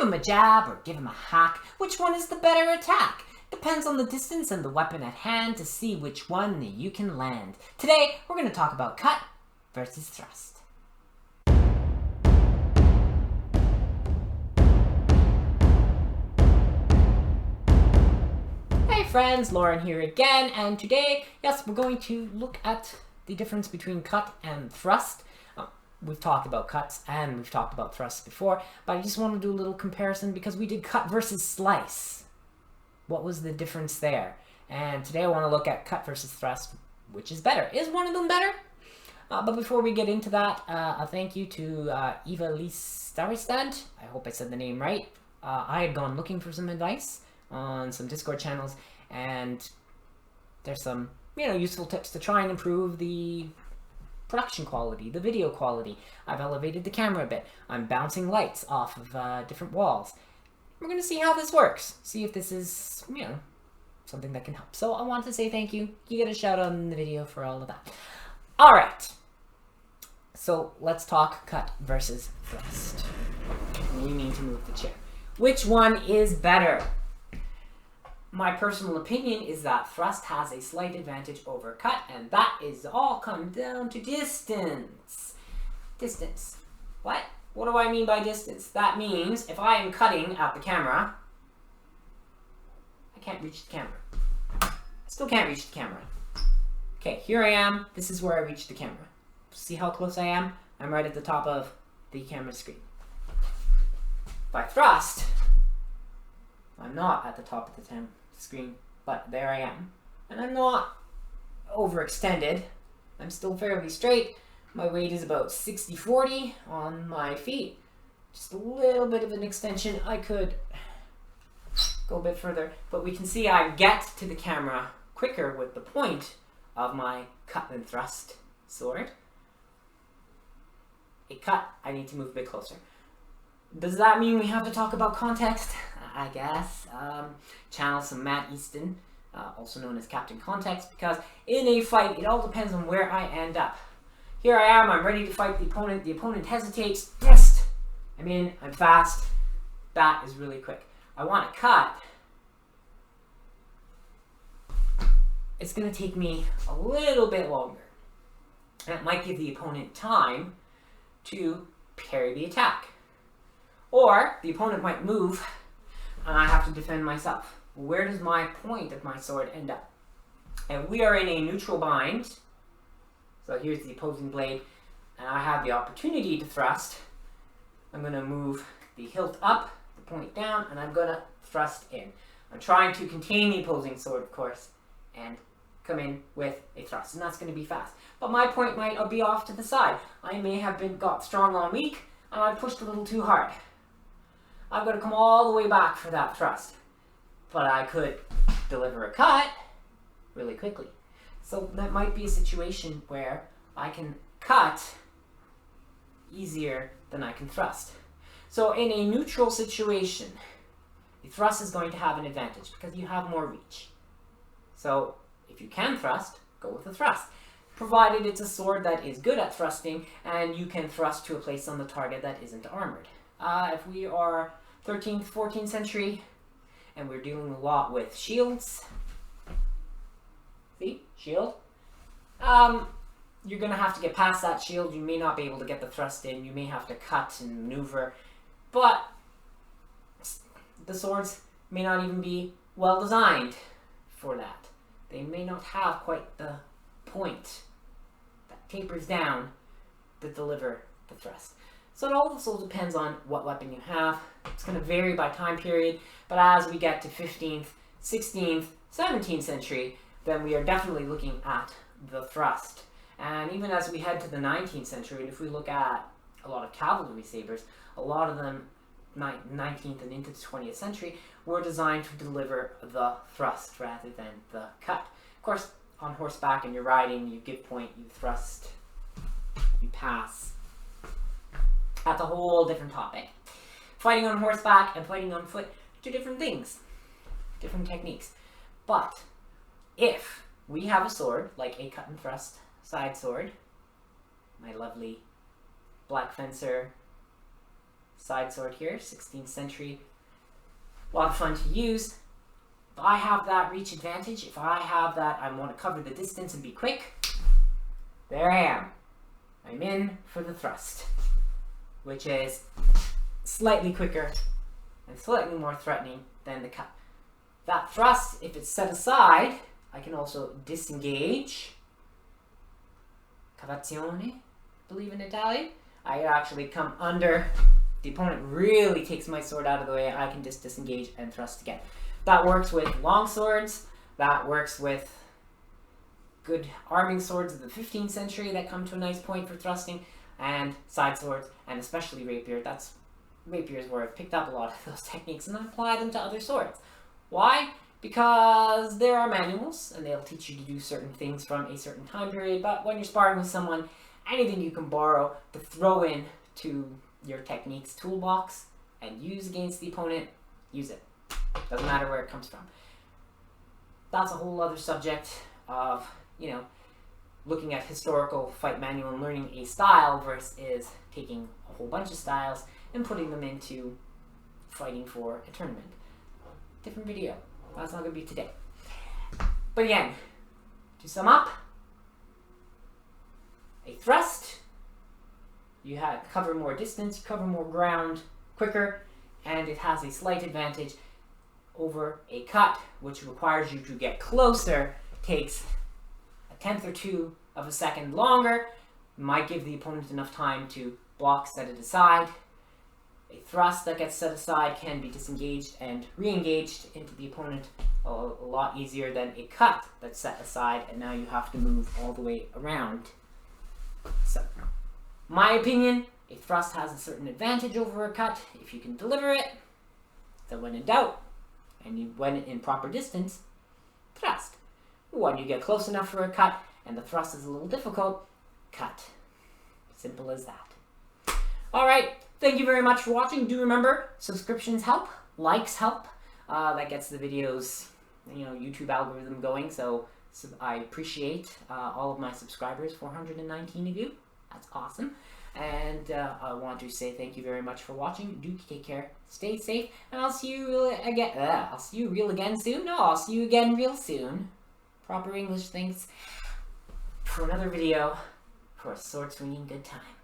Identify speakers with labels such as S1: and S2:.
S1: him a jab or give him a hack. Which one is the better attack? Depends on the distance and the weapon at hand to see which one you can land. Today, we're going to talk about cut versus thrust. Hey friends, Lauren here again, and today, yes, we're going to look at the difference between cut and thrust. We've talked about cuts and we've talked about thrusts before, but I just want to do a little comparison because we did cut versus slice. What was the difference there? And today I want to look at cut versus thrust. Which is better? Is one of them better? But before we get into that, a thank you to Eva Listaristad. I hope I said the name right. I had gone looking for some advice on some Discord channels, and there's some useful tips to try and improve the production quality, the video quality. I've elevated the camera a bit. I'm bouncing lights off of different walls. We're going to see how this works. See if this is, something that can help. So I want to say thank you. You get a shout out in the video for all of that. All right. So let's talk cut versus thrust. We need to move the chair. Which one is better? My personal opinion is that thrust has a slight advantage over cut, and that is all come down to distance. Distance. What? What do I mean by distance? That means if I am cutting at the camera, I can't reach the camera. I still can't reach the camera. Okay, here I am. This is where I reach the camera. See how close I am? I'm right at the top of the camera screen. If I thrust, I'm not at the top of the screen, but there I am. And I'm not overextended. I'm still fairly straight. My weight is about 60-40 on my feet. Just a little bit of an extension. I could go a bit further, but we can see I get to the camera quicker with the point of my cut and thrust sword. A cut, I need to move a bit closer. Does that mean we have to talk about context? I guess. Channel some Matt Easton, also known as Captain Context, because in a fight, it all depends on where I end up. Here I am, I'm ready to fight the opponent. The opponent hesitates. Thrust! I'm in, I'm fast. That is really quick. I want to cut. It's going to take me a little bit longer. And it might give the opponent time to parry the attack. Or the opponent might move and I have to defend myself. Where does my point of my sword end up? And we are in a neutral bind. So here's the opposing blade, and I have the opportunity to thrust. I'm going to move the hilt up, the point down, and I'm going to thrust in. I'm trying to contain the opposing sword, of course, and come in with a thrust, and that's going to be fast. But my point might be off to the side. I may have got strong on weak, and I pushed a little too hard. I've got to come all the way back for that thrust. But I could deliver a cut really quickly. So that might be a situation where I can cut easier than I can thrust. So in a neutral situation, the thrust is going to have an advantage because you have more reach. So if you can thrust, go with the thrust, provided it's a sword that is good at thrusting and you can thrust to a place on the target that isn't armored. If we are 13th, 14th century and we're dealing a lot with shields, see? Shield. You're going to have to get past that shield. You may not be able to get the thrust in. You may have to cut and maneuver. But the swords may not even be well designed for that. They may not have quite the point that tapers down to deliver the thrust. So it also depends on what weapon you have. It's going to vary by time period. But as we get to 15th, 16th, 17th century, then we are definitely looking at the thrust. And even as we head to the 19th century, and if we look at a lot of cavalry sabers, a lot of them, 19th and into the 20th century, were designed to deliver the thrust rather than the cut. Of course, on horseback and you're riding, you give point, you thrust, you pass. That's a whole different topic. Fighting on horseback and fighting on foot, two different things, different techniques. But if we have a sword, like a cut and thrust side sword, my lovely Black Fencer side sword here, 16th century. A lot of fun to use. If I have that reach advantage, if I have that, I want to cover the distance and be quick, there I am. I'm in for the thrust, which is slightly quicker and slightly more threatening than the cut. That thrust, if it's set aside, I can also disengage. Cavazione, I believe in Italian. I actually come under. The opponent really takes my sword out of the way. I can just disengage and thrust again. That works with long swords. That works with good arming swords of the 15th century that come to a nice point for thrusting, and side swords, and especially rapier. Rapiers where I've picked up a lot of those techniques and I apply them to other swords. Why? Because there are manuals and they'll teach you to do certain things from a certain time period, but when you're sparring with someone, anything you can borrow to throw in to your techniques toolbox and use against the opponent, use it. Doesn't matter where it comes from. That's a whole other subject of, looking at historical fight manual and learning a style versus taking a whole bunch of styles and putting them into fighting for a tournament. Different video. That's not going to be today. But again, to sum up, a thrust, you cover more distance, you cover more ground quicker, and it has a slight advantage over a cut, which requires you to get closer, takes a tenth or two of a second longer, might give the opponent enough time to block, set it aside. A thrust that gets set aside can be disengaged and re-engaged into the opponent a lot easier than a cut that's set aside and now you have to move all the way around. So, my opinion, a thrust has a certain advantage over a cut if you can deliver it. So when in doubt, and when in proper distance, thrust. When you get close enough for a cut and the thrust is a little difficult, cut. Simple as that. Alright, thank you very much for watching. Do remember, subscriptions help, likes help. That gets the videos, YouTube algorithm going, so I appreciate all of my subscribers, 419 of you. That's awesome. And I want to say thank you very much for watching. Do take care, stay safe, and I'll see you again. I'll see you soon. No, I'll see you again real soon. Proper English things for another video for a sword swinging good time.